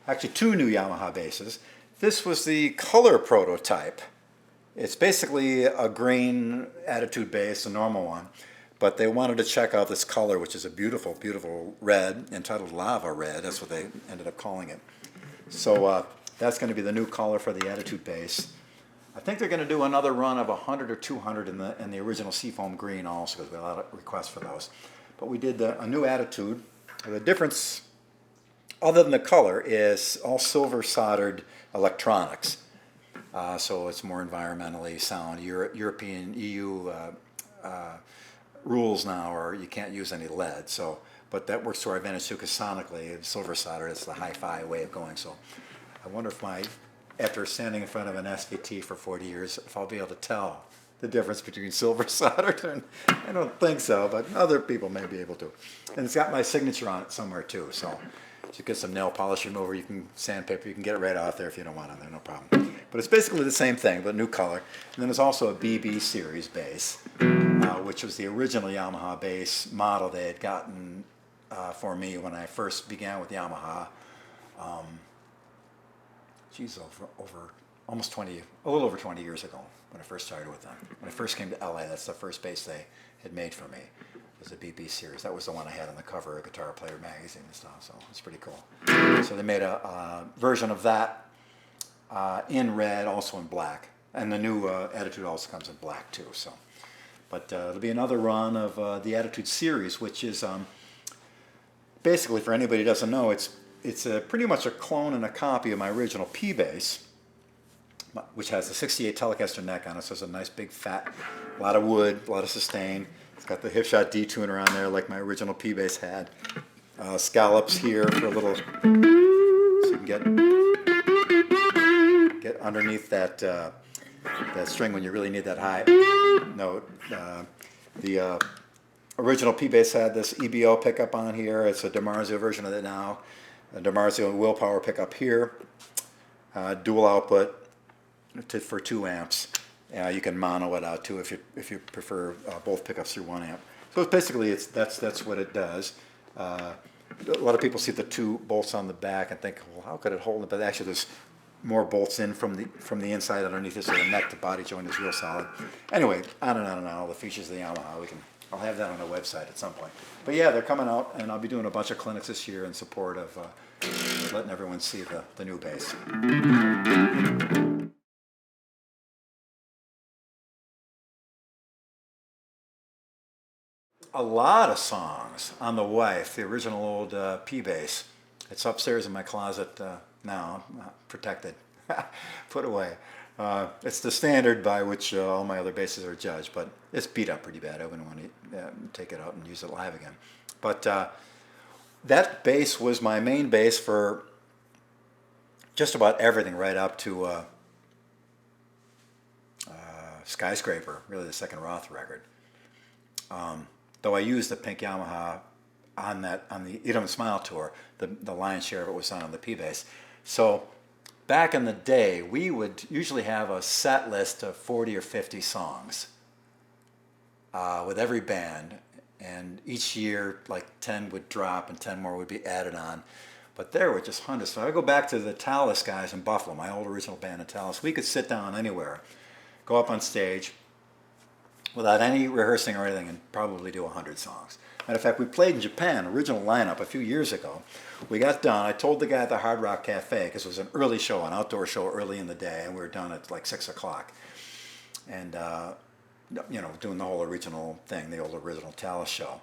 Actually, two new Yamaha basses. This was the color prototype. It's basically a green Attitude bass, a normal one, but they wanted to check out this color, which is a beautiful, beautiful red, entitled Lava Red. That's what they ended up calling it. So that's going to be the new color for the Attitude bass. I think they're going to do another run of 100 or 200 in the original Seafoam green also, because we had a lot of requests for those. But we did a new Attitude. The difference, other than the color, is all silver soldered electronics. So it's more environmentally sound. European EU rules now are you can't use any lead. So, but that works to our advantage too, because sonically, silver soldered, it's the hi-fi way of going. So I wonder if after standing in front of an SVT for 40 years, if I'll be able to tell the difference between silver soldered and I don't think so, but other people may be able to. And it's got my signature on it somewhere too. So if you get some nail polish remover, you can sandpaper, you can get it right off there if you don't want it there, no problem. But it's basically the same thing, but new color. And then there's also a BB series bass, which was the original Yamaha bass model they had gotten for me when I first began with Yamaha. Over almost 20, a little over 20 years ago when I first started with them. When I first came to LA, that's the first bass they had made for me. It was a BB series. That was the one I had on the cover of Guitar Player magazine and stuff, so it's pretty cool. So they made a version of that in red, also in black. And the new Attitude also comes in black too. So, but it'll be another run of the Attitude series, which is basically, for anybody who doesn't know, it's pretty much a clone and a copy of my original P bass, which has a 68 Telecaster neck on it, so it's a nice big fat, a lot of wood, a lot of sustain. It's got the hipshot D tuner on there like my original P bass had. Scallops here for a little, so you can get underneath that string when you really need that high note. The original P bass had this EBO pickup on here. It's a DiMarzio version of it now. A DiMarzio Willpower pickup here, dual output for 2 amps. You can mono it out too if you prefer both pickups through 1 amp. So it's basically that's what it does. A lot of people see the 2 bolts on the back and think, well, how could it hold it? But actually, there's more bolts in from the inside underneath this, so the neck to body joint is real solid. Anyway, on and on and on. All the features of the Yamaha. I'll have that on the website at some point. But yeah, they're coming out, and I'll be doing a bunch of clinics this year in support of letting everyone see the new bass. A lot of songs on the Wife, the original old P bass. It's upstairs in my closet now, protected, put away. It's the standard by which all my other basses are judged, but it's beat up pretty bad. I wouldn't want to take it out and use it live again. But that bass was my main bass for just about everything, right up to Skyscraper, really the second Roth record. Though I used the pink Yamaha on the Eat 'em and Smile tour, the lion's share of it was on the P bass. So back in the day, we would usually have a set list of 40 or 50 songs with every band, and each year like 10 would drop and 10 more would be added on. But there were just hundreds. So I go back to the Talus guys in Buffalo, my old original band in Talus. We could sit down anywhere, go up on stage without any rehearsing or anything, and probably do 100 songs. Matter of fact, we played in Japan, original lineup, a few years ago. We got done. I told the guy at the Hard Rock Cafe, because it was an early show, an outdoor show early in the day, and we were done at like 6 o'clock. And, doing the whole original thing, the old original Talus show.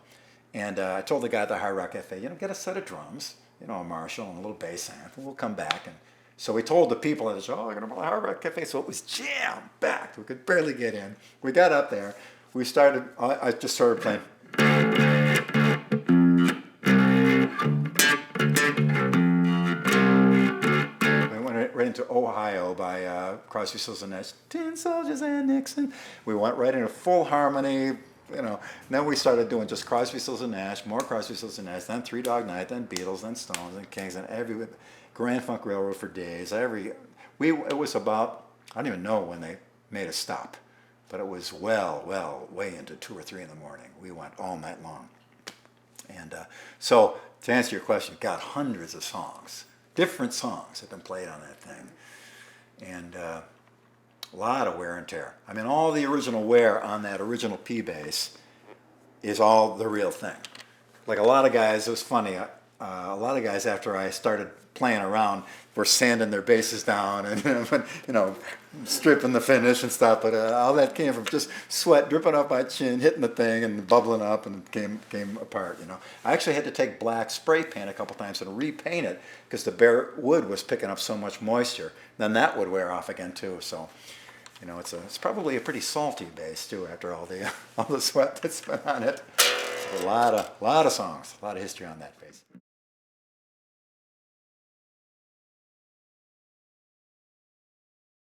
And I told the guy at the Hard Rock Cafe, get a set of drums, a Marshall and a little bass amp, and we'll come back. And so we told the people at the show, we're going to play Hard Rock Cafe. So it was jam-packed. We could barely get in. We got up there. I just started playing. We went right into Ohio by Crosby, Stills and Nash. Tin Soldiers and Nixon. We went right into full harmony. Then we started doing just Crosby, Stills and Nash, more Crosby, Stills and Nash, then Three Dog Night, then Beatles, then Stones, and Kings, and Grand Funk Railroad for days. It was about, I don't even know when they made a stop. But it was way into 2 or 3 in the morning. We went all night long. And so to answer your question, got hundreds of songs. Different songs have been played on that thing. And a lot of wear and tear. I mean, all the original wear on that original P bass is all the real thing. Like a lot of guys, it was funny, a lot of guys after I started playing around were sanding their basses down and stripping the finish and stuff, but all that came from just sweat dripping off my chin, hitting the thing and bubbling up, and it came apart. I actually had to take black spray paint a couple times and repaint it because the bare wood was picking up so much moisture. Then that would wear off again too. So it's probably a pretty salty bass too after all the sweat that's been on it. A lot of songs, a lot of history on that bass.